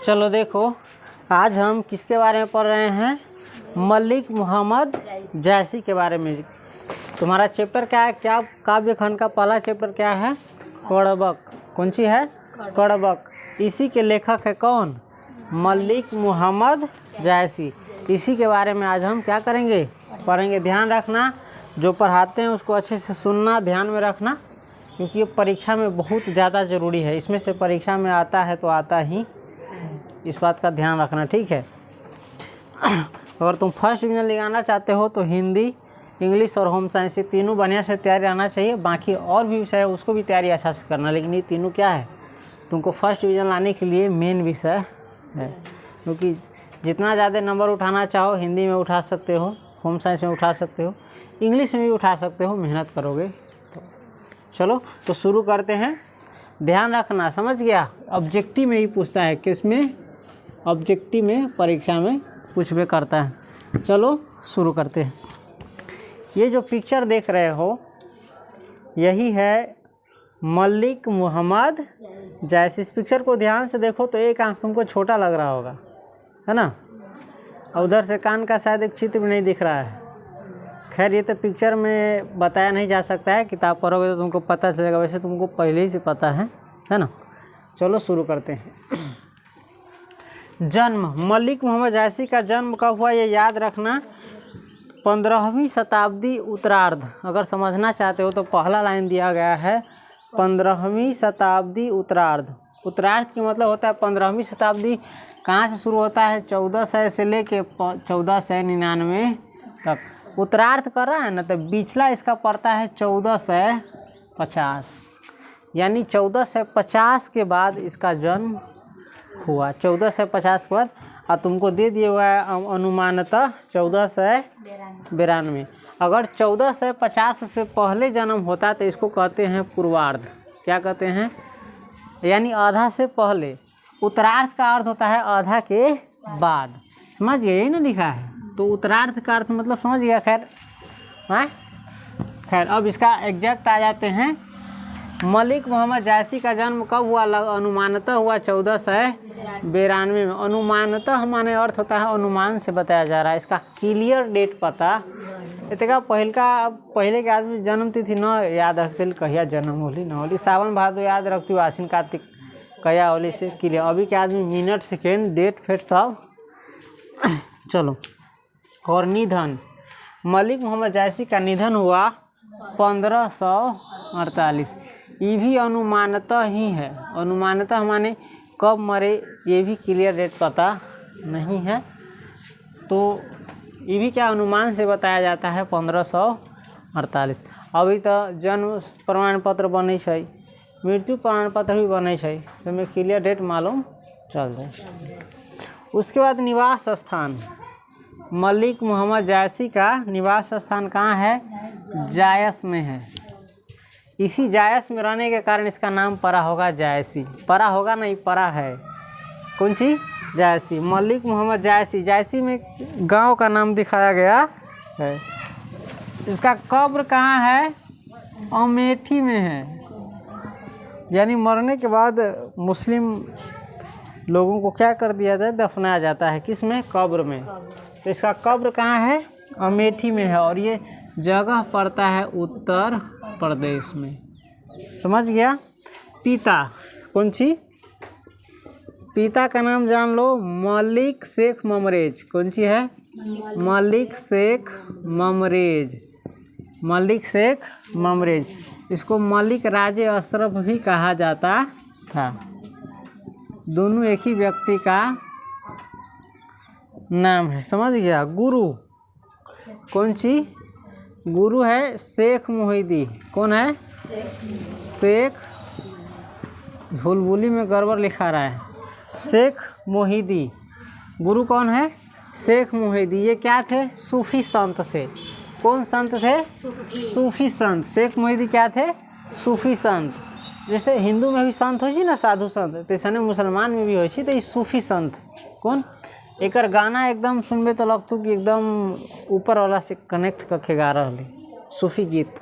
चलो देखो, आज हम किसके बारे में पढ़ रहे हैं? मलिक मोहम्मद जैसी के बारे में। तुम्हारा चैप्टर क्या है? क्या काव्य खंड का पहला चैप्टर क्या है? कड़बक। कौन सी है? कड़बक। इसी के लेखक है कौन? मलिक मोहम्मद जैसी। इसी के बारे में आज हम क्या करेंगे? पढ़ेंगे। ध्यान रखना, जो पढ़ाते हैं उसको अच्छे से सुनना, ध्यान में रखना, क्योंकि ये परीक्षा में बहुत ज़्यादा ज़रूरी है। इसमें से परीक्षा में आता है तो आता ही, इस बात का ध्यान रखना, ठीक है। अगर तुम फर्स्ट डिवीज़न लगाना चाहते हो तो हिंदी, इंग्लिश और होम साइंस, ये तीनों बढ़िया से तैयारी रहना चाहिए। बाकी और भी विषय है उसको भी तैयारी अच्छा से करना, लेकिन ये तीनों क्या है, तुमको फर्स्ट डिवीज़न लाने के लिए मेन विषय है। क्योंकि जितना ज़्यादा नंबर उठाना चाहो, हिंदी में उठा सकते हो, होम साइंस में उठा सकते हो, इंग्लिश में भी उठा सकते हो, मेहनत करोगे तो। चलो तो शुरू करते हैं। ध्यान रखना, समझ गया? ऑब्जेक्टिव में ही पूछता है, किसमें? ऑब्जेक्टिव में, परीक्षा में पूछबे करता है। चलो शुरू करते हैं। ये जो पिक्चर देख रहे हो, यही है मलिक मोहम्मद जैसी। इस पिक्चर को ध्यान से देखो तो एक आंख तुमको छोटा लग रहा होगा, है ना? और उधर से कान का शायद एक चित्र भी नहीं दिख रहा है। खैर, ये तो पिक्चर में बताया नहीं जा सकता है, किताब पढ़ोगे तो तुमको पता चलेगा। वैसे तुमको पहले ही से पता है ना? चलो शुरू करते हैं। जन्म, मलिक मोहम्मद जैसी का जन्म कब हुआ ये याद रखना, 15वीं शताब्दी उत्तरार्ध। अगर समझना चाहते हो तो पहला लाइन दिया गया है 15वीं शताब्दी उत्तरार्ध। उत्तरार्ध का मतलब होता है 15वीं शताब्दी। कहाँ से शुरू होता है? 1400 से लेके 1499 तक उत्तरार्ध कर रहा है ना, तो पिछला इसका पड़ता है 1450, यानी 1450 के बाद इसका जन्म हुआ। 1450 के बाद, और तुमको दे दिया हुआ है अनुमानतः 1492। अगर 1450 से पहले जन्म होता तो इसको कहते हैं पूर्वार्ध। क्या कहते हैं? यानी आधा से पहले। उत्तरार्ध का अर्थ होता है आधा के बाद। समझ गए? यही ना लिखा है, तो उत्तरार्ध का अर्थ मतलब समझ गया। खैर खैर अब इसका एग्जैक्ट आ जाते हैं। मलिक मोहम्मद जैसी का जन्म कब हुआ? अनुमानतः हुआ 1492 में। अनुमानतः माने अर्थ होता है अनुमान से बताया जा रहा है। इसका क्लियर डेट पता इतना पहले के आदमी जन्म तिथि न याद रखते, कहिया जन्म होली न होली, सावन भादो याद रखती हो, आश्विन कार्तिक कहिया होली से क्लियर। अभी के आदमी मिनट सेकेंड डेट फेट सब। चलो, और निधन, मलिक मोहम्मद जैसी का निधन हुआ 1548। ये भी अनुमानतः ही है। अनुमानतः माने कब मरे ये भी क्लियर डेट पता नहीं है, तो ये भी क्या अनुमान से बताया जाता है 1548। अभी तो जन्म प्रमाण पत्र बने छै, मृत्यु प्रमाण पत्र भी बने छै, तो में क्लियर डेट मालूम चल जाए। उसके बाद निवास स्थान, मलिक मोहम्मद जैसी का निवास स्थान कहाँ है? जायस में है। इसी जायस में रहने के कारण इसका नाम पड़ा होगा जैसी। पड़ा होगा नहीं, पड़ा है। कौन सी? जैसी। मलिक मोहम्मद जैसी। जैसी में गांव का नाम दिखाया गया है। इसका कब्र कहाँ है? अमेठी में है। यानी मरने के बाद मुस्लिम लोगों को क्या कर दिया जाए? दफनाया जाता है। किस में? कब्र में। तो इसका कब्र कहाँ है? अमेठी में है, और ये जगह पड़ता है उत्तर प्रदेश में। समझ गया? पिता, कौन सी? पिता का नाम जान लो, मलिक शेख ममरेज। कौन सी है? मलिक शेख ममरेज। मलिक शेख ममरेज। इसको मलिक राजे अशरफ भी कहा जाता था। दोनों एक ही व्यक्ति का नाम है। समझ गया? गुरु, कौन सी? गुरु है शेख मोहिदी। कौन है? शेख, भूलभुली में गड़बड़ लिखा रहा है, शेख मोहिदी। गुरु कौन है? शेख मोहिदी। ये क्या थे? सूफी संत थे। कौन संत थे? सूफी संत। शेख मोहिदी क्या थे? सूफी संत। जैसे हिंदू में भी संत हो ना, साधु संत, तैसे मुसलमान में भी हो, तो ये सूफी संत। कौन? एक गाना एकदम सुनबे तो लगतू कि एकदम ऊपर वाला से कनेक्ट करके गा रही, सूफी गीत।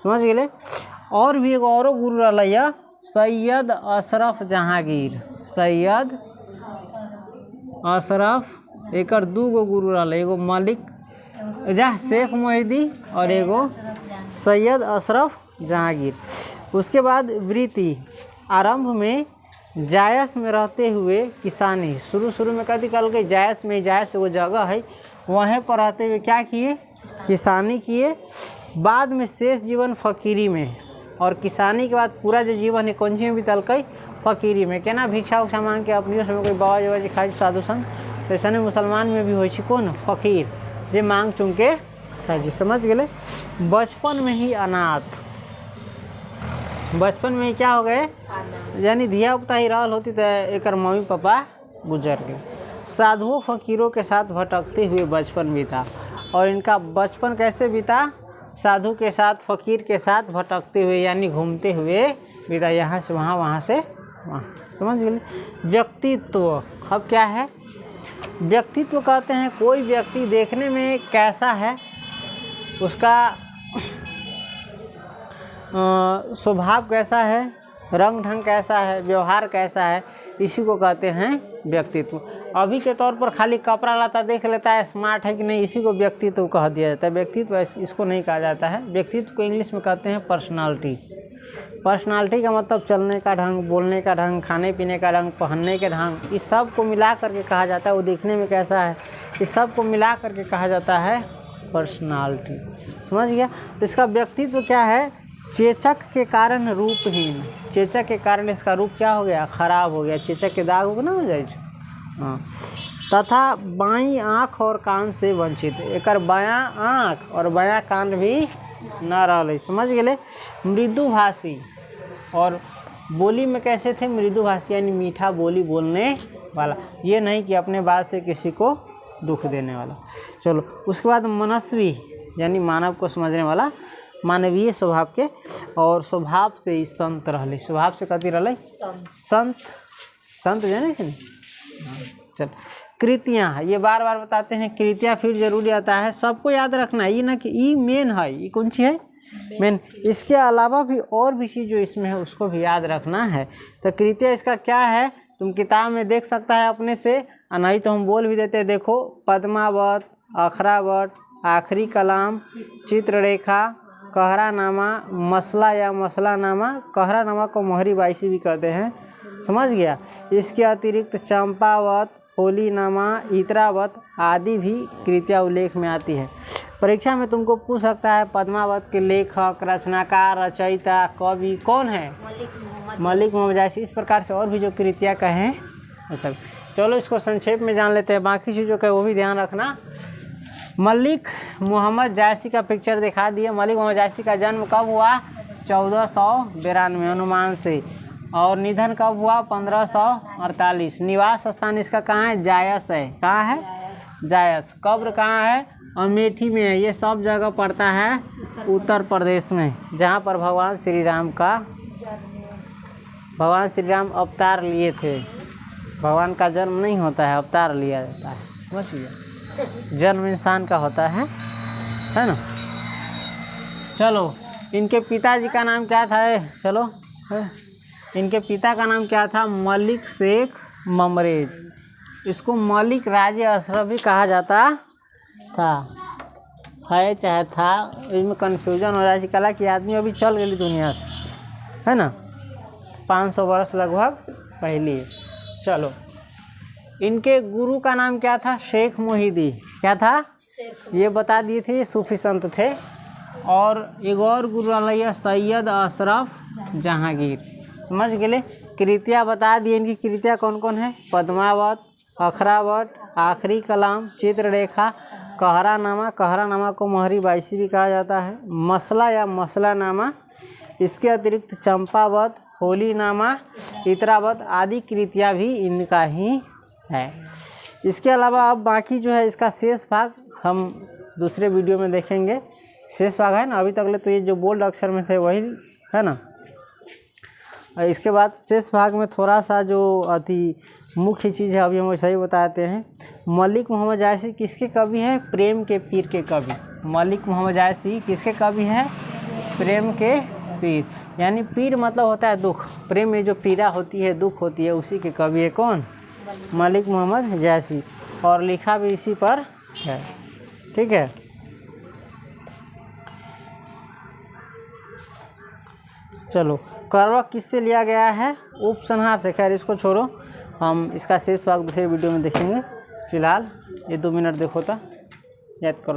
समझ गए? और भी एगो औरो गुरु रहा, सैयद अशरफ जहांगीर। सैयद अशरफ एकर 2 गो गुरु रहा, एगो मलिक शेख मोहिदी और एगो सैयद अशरफ जहांगीर। उसके बाद वृत्ति आरंभ में जायस में रहते हुए किसानी, शुरू में कथी कल गई जायस में, जायस वो जगह है वहीं पर रहते हुए क्या किए, किसानी किए। बाद में शेष जीवन फकीरी में, और किसानी के बाद पूरा जो जीवन है कौन सी में बीतल कई, फकीरी में। केना भिक्षा उक्षा मांग के अपनियों समय कोई बाबा जी खाई साधु संग, तो ऐसा मुसलमान में भी हो कौन फकीर जे मांग चुन के खाई जी, समझ गए। बचपन में ही अनाथ, बचपन में ही क्या हो गए, यानी धिया पुता ही रहल होती तो एक मम्मी पापा गुजर गए। साधुओं फकीरों के साथ भटकते हुए बचपन बीता, और इनका बचपन कैसे बीता, साधु के साथ फकीर के साथ भटकते हुए यानी घूमते हुए बीता, यहाँ से वहाँ, वहाँ से वहाँ, समझ गए। व्यक्तित्व अब क्या है, व्यक्तित्व कहते हैं कोई व्यक्ति देखने में कैसा है, उसका स्वभाव कैसा है, रंग ढंग कैसा है, व्यवहार कैसा है, इसी को कहते हैं व्यक्तित्व। अभी के तौर पर खाली कपड़ा लता देख लेता है स्मार्ट है कि नहीं, इसी को व्यक्तित्व कह दिया जाता है। व्यक्तित्व इसको नहीं कहा जाता है। व्यक्तित्व को इंग्लिश में कहते हैं पर्सनालिटी। पर्सनालिटी का मतलब चलने का ढंग, बोलने का ढंग, खाने पीने का ढंग, पहनने के ढंग, इस सब को मिला करके कहा जाता है। वो देखने में कैसा है, इस सब को मिला करके कहा जाता है पर्सनालिटी, समझ गया। तो इसका व्यक्तित्व क्या है, चेचक के कारण रूपहीन, चेचक के कारण इसका रूप क्या हो गया, खराब हो गया, चेचक के दाग हो ना हो जाए। हाँ, तथा बाईं आँख और कान से वंचित, एक बायां आँख और बायां कान भी न रहा, समझ गए। मृदुभाषी, और बोली में कैसे थे, मृदुभाषी यानी मीठा बोली बोलने वाला, ये नहीं कि अपने बात से किसी को दुख देने वाला। चलो उसके बाद मनस्वी यानी मानव को समझने वाला, मानवीय स्वभाव के, और स्वभाव से ही संत रहले, स्वभाव से कथी रहले, संत, संत जाने कि नहीं। चल कृतियाँ, ये बार बार बताते हैं, कृतियाँ फिर जरूरी आता है, सबको याद रखना है, ये ना कि ये मेन है, ये कौन सी है मेन, इसके अलावा भी और भी चीज़ जो इसमें है उसको भी याद रखना है। तो कृतियाँ इसका क्या है, तुम किताब में देख सकता है अपने से, नहीं तो हम बोल भी देते हैं, देखो पद्मावत, अखरावट, आखिरी कलाम, चित्ररेखा, कहरानामा, मसला या मसलानामा, कहरानामा को मोहरी बाईसी भी कहते हैं, समझ गया। इसके अतिरिक्त चंपावत, होलीनामा, इतरावत आदि भी कृतिया उल्लेख में आती है। परीक्षा में तुमको पूछ सकता है पद्मावत के लेखक, रचनाकार, रचयिता, कवि कौन है, मलिक मोहम्मद जायसी। इस प्रकार से और भी जो कृतियाँ कहें वो सब। चलो इसको संक्षेप में जान लेते हैं, बाकी चीज़ों का वो भी ध्यान रखना। मलिक मोहम्मद जायसी का पिक्चर दिखा दिए। मलिक मोहम्मद जायसी का जन्म कब हुआ, 1492 अनुमान से, और निधन कब हुआ, 1548। निवास स्थान इसका कहाँ है, जायस है, कहाँ है, जायस। कब्र कहाँ है, अमेठी में है। ये सब जगह पड़ता है उत्तर प्रदेश में, जहाँ पर भगवान श्री राम अवतार लिए थे। भगवान का जन्म नहीं होता है, अवतार लिया जाता है, समझिए। जन्म इंसान का होता है ना। चलो इनके पिताजी का नाम क्या था, चलो इनके पिता का नाम क्या था, मलिक शेख ममरेज। इसको मलिक राजे अशरफ भी कहा जाता था, है चाहे था, इसमें कन्फ्यूजन हो जाए कला कि आदमी अभी चल गई दुनिया से, है ना, 500 वर्ष लगभग पहले। चलो इनके गुरु का नाम क्या था, शेख मोहिदी। क्या था, ये बता दिए थे, सूफी संत थे। और एक और गुरु अलैया सैयद अशरफ जहांगीर, समझ गए। कृतियाँ बता दिए, इनकी कृतियाँ कौन कौन है, पद्मावत, अखरावट, आखिरी कलाम, चित्ररेखा, कहरानामा, कहरानामा को मोहरी बाईसी भी कहा जाता है, मसला या मसलानामा। इसके अतिरिक्त चंपावत, होलीनामा, इतरावत आदि कृतियाँ भी इनका ही है। इसके अलावा अब बाकी जो है इसका शेष भाग हम दूसरे वीडियो में देखेंगे। शेष भाग है ना, अभी तक ले तो ये जो बोल्ड अक्षर में थे वही है ना। इसके बाद शेष भाग में थोड़ा सा जो अति मुख्य चीज़ है अभी हम वैसे ही बताते हैं। मलिक मोहम्मद जायसी किसके कवि हैं, प्रेम के पीर के कवि। मलिक मोहम्मद जायसी किसके कवि हैं, प्रेम के पीर, यानी पीर मतलब होता है दुख, प्रेम में जो पीड़ा होती है, दुख होती है, उसी के कवि है कौन, मलिक मोहम्मद जैसी, और लिखा भी इसी पर है। ठीक है, चलो करवा किससे लिया गया है? उपसंहार से। खैर इसको छोड़ो, हम इसका शेष भाग दूसरे वीडियो में देखेंगे। फिलहाल ये 2 मिनट देखो तो याद करो।